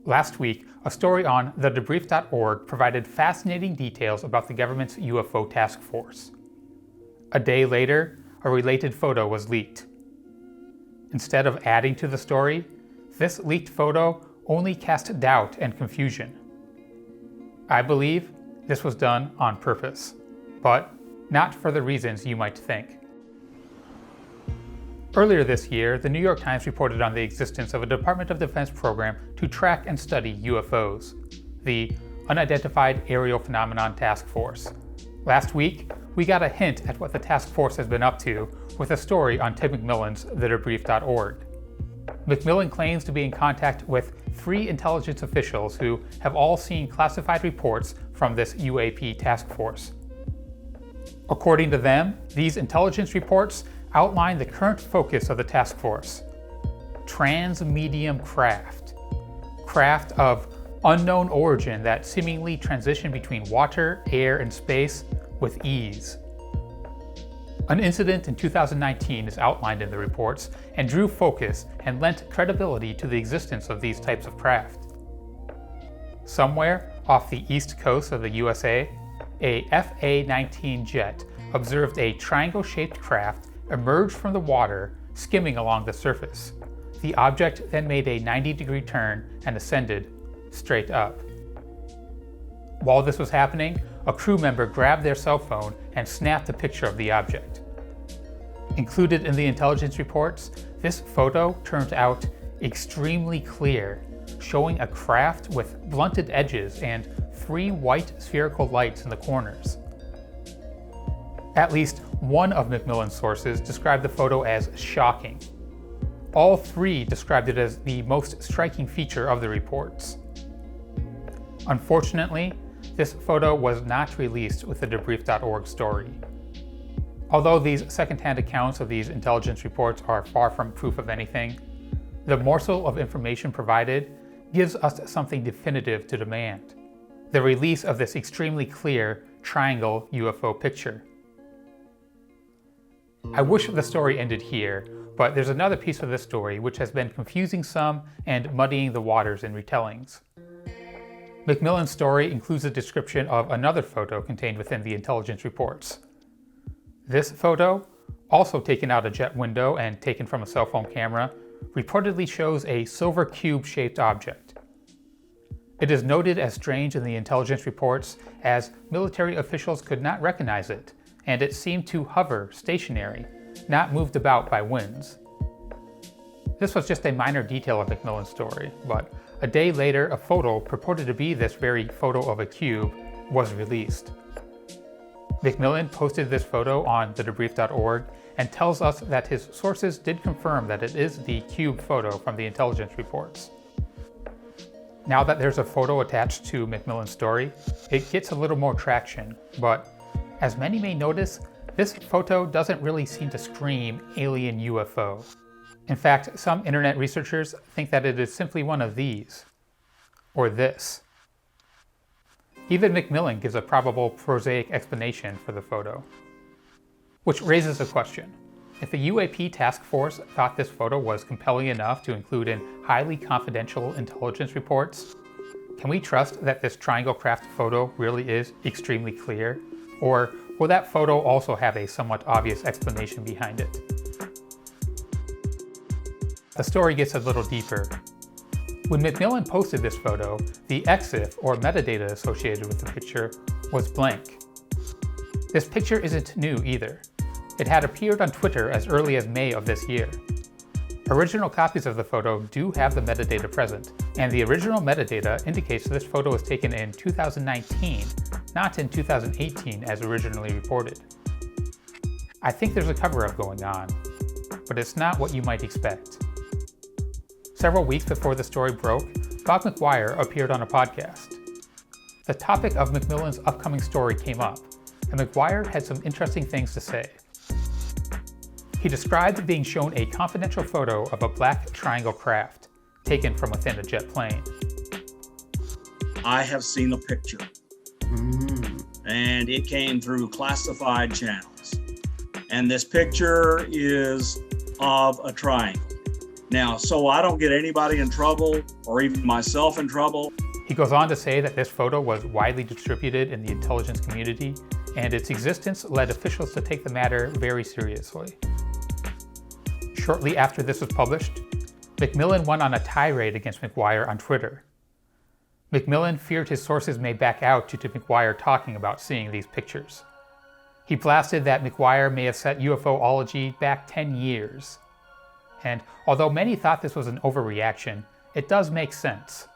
Last week, a story on thedebrief.org provided fascinating details about the government's UFO task force. A day later, a related photo was leaked. Instead of adding to the story, this leaked photo only cast doubt and confusion. I believe this was done on purpose, but not for the reasons you might think. Earlier this year, the New York Times reported on the existence of a Department of Defense program to track and study UFOs, the Unidentified Aerial Phenomenon Task Force. Last week, we got a hint at what the task force has been up to with a story on Tim McMillan's thedebrief.org. McMillan claims to be in contact with 3 intelligence officials who have all seen classified reports from this UAP task force. According to them, these intelligence reports outline the current focus of the task force: trans-medium craft of unknown origin that seemingly transition between water, air, and space with ease. An incident in 2019 is outlined in the reports and drew focus and lent credibility to the existence of these types of craft. Somewhere off the east coast of the USA, a FA-19 jet observed a triangle-shaped craft emerge from the water, skimming along the surface. The object then made a 90-degree turn and ascended straight up. While this was happening, a crew member grabbed their cell phone and snapped a picture of the object. Included in the intelligence reports, this photo turns out extremely clear, showing a craft with blunted edges and 3 white spherical lights in the corners. At least one of McMillan's sources described the photo as shocking. All 3 described it as the most striking feature of the reports. Unfortunately, this photo was not released with the debrief.org story. Although these second-hand accounts of these intelligence reports are far from proof of anything, the morsel of information provided gives us something definitive to demand: the release of this extremely clear triangle UFO picture. I wish the story ended here, but there's another piece of this story which has been confusing some and muddying the waters in retellings. McMillan's story includes a description of another photo contained within the intelligence reports. This photo, also taken out a jet window and taken from a cell phone camera, reportedly shows a silver cube-shaped object. It is noted as strange in the intelligence reports as military officials could not recognize it, and it seemed to hover stationary, not moved about by winds. This was just a minor detail of McMillan's story, but a day later a photo purported to be this very photo of a cube was released. McMillan posted this photo on thedebrief.org and tells us that his sources did confirm that it is the cube photo from the intelligence reports. Now that there's a photo attached to McMillan's story, it gets a little more traction, but as many may notice, this photo doesn't really seem to scream alien UFO. In fact, some internet researchers think that it is simply one of these, or this. Even McMillan gives a probable prosaic explanation for the photo. Which raises a question. If the UAP task force thought this photo was compelling enough to include in highly confidential intelligence reports, can we trust that this triangle craft photo really is extremely clear? Or will that photo also have a somewhat obvious explanation behind it? The story gets a little deeper. When McMillan posted this photo, the EXIF, or metadata associated with the picture, was blank. This picture isn't new either. It had appeared on Twitter as early as May of this year. Original copies of the photo do have the metadata present, and the original metadata indicates this photo was taken in 2019, not in 2018 as originally reported. I think there's a cover-up going on, but it's not what you might expect. Several weeks before the story broke, Bob McGuire appeared on a podcast. The topic of McMillan's upcoming story came up, and McGuire had some interesting things to say. He described being shown a confidential photo of a black triangle craft, taken from within a jet plane. I have seen a picture, and it came through classified channels. And this picture is of a triangle. Now, so I don't get anybody in trouble or even myself in trouble. He goes on to say that this photo was widely distributed in the intelligence community, and its existence led officials to take the matter very seriously. Shortly after this was published, McMillan went on a tirade against McGuire on Twitter. McMillan feared his sources may back out due to McGuire talking about seeing these pictures. He blasted that McGuire may have set UFOlogy back 10 years. And although many thought this was an overreaction, it does make sense.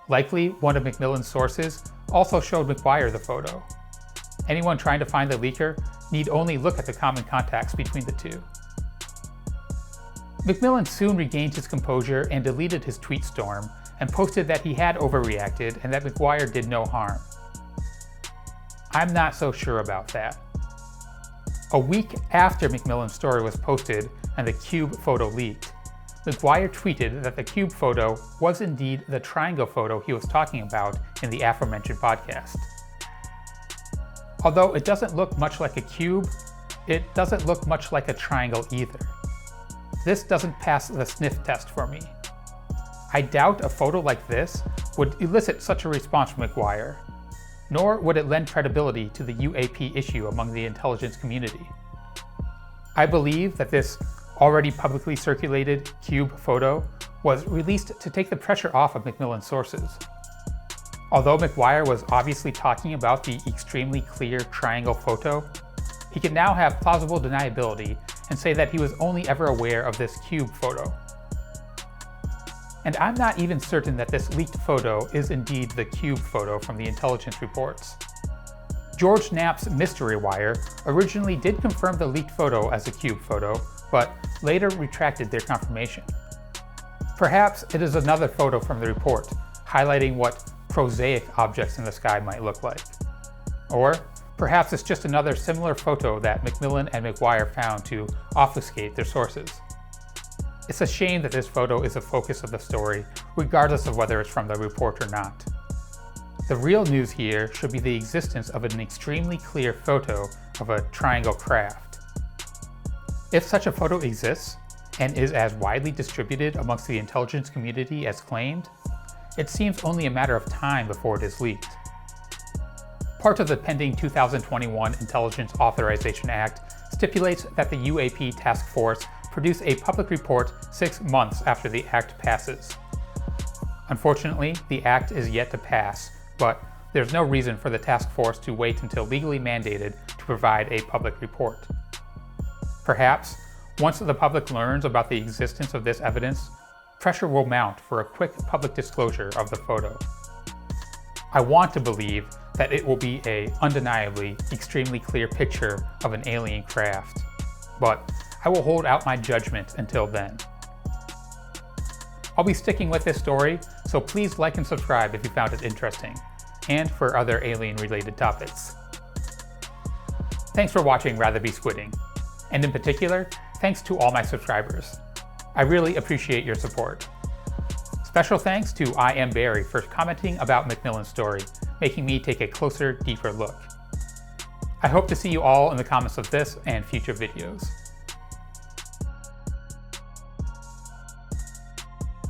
Likely, one of McMillan's sources also showed McGuire the photo. Anyone trying to find the leaker need only look at the common contacts between the two. McMillan soon regained his composure and deleted his tweet storm and posted that he had overreacted and that McGuire did no harm. I'm not so sure about that. A week after McMillan's story was posted and the cube photo leaked, McGuire tweeted that the cube photo was indeed the triangle photo he was talking about in the aforementioned podcast. Although it doesn't look much like a cube, it doesn't look much like a triangle either. This doesn't pass the sniff test for me. I doubt a photo like this would elicit such a response from McGuire, nor would it lend credibility to the UAP issue among the intelligence community. I believe that this already publicly circulated cube photo was released to take the pressure off of McMillan's sources. Although McGuire was obviously talking about the extremely clear triangle photo, he can now have plausible deniability and say that he was only ever aware of this cube photo. And I'm not even certain that this leaked photo is indeed the cube photo from the intelligence reports. George Knapp's Mystery Wire originally did confirm the leaked photo as a cube photo, but later retracted their confirmation. Perhaps it is another photo from the report, highlighting what prosaic objects in the sky might look like. Or perhaps it's just another similar photo that McMillan and McGuire found to obfuscate their sources. It's a shame that this photo is the focus of the story, regardless of whether it's from the report or not. The real news here should be the existence of an extremely clear photo of a triangle craft. If such a photo exists, and is as widely distributed amongst the intelligence community as claimed, it seems only a matter of time before it is leaked. Part of the pending 2021 Intelligence Authorization Act stipulates that the UAP task force produce a public report 6 months after the act passes. Unfortunately, the act is yet to pass, but there's no reason for the task force to wait until legally mandated to provide a public report. Perhaps, once the public learns about the existence of this evidence, pressure will mount for a quick public disclosure of the photo. I want to believe that it will be an undeniably extremely clear picture of an alien craft, but I will hold out my judgment until then. I'll be sticking with this story, so please like and subscribe if you found it interesting, and for other alien-related topics. Thanks for watching Rather Be Squidding, and in particular, thanks to all my subscribers. I really appreciate your support. Special thanks to I Am Barry for commenting about McMillan's story, making me take a closer, deeper look. I hope to see you all in the comments of this and future videos.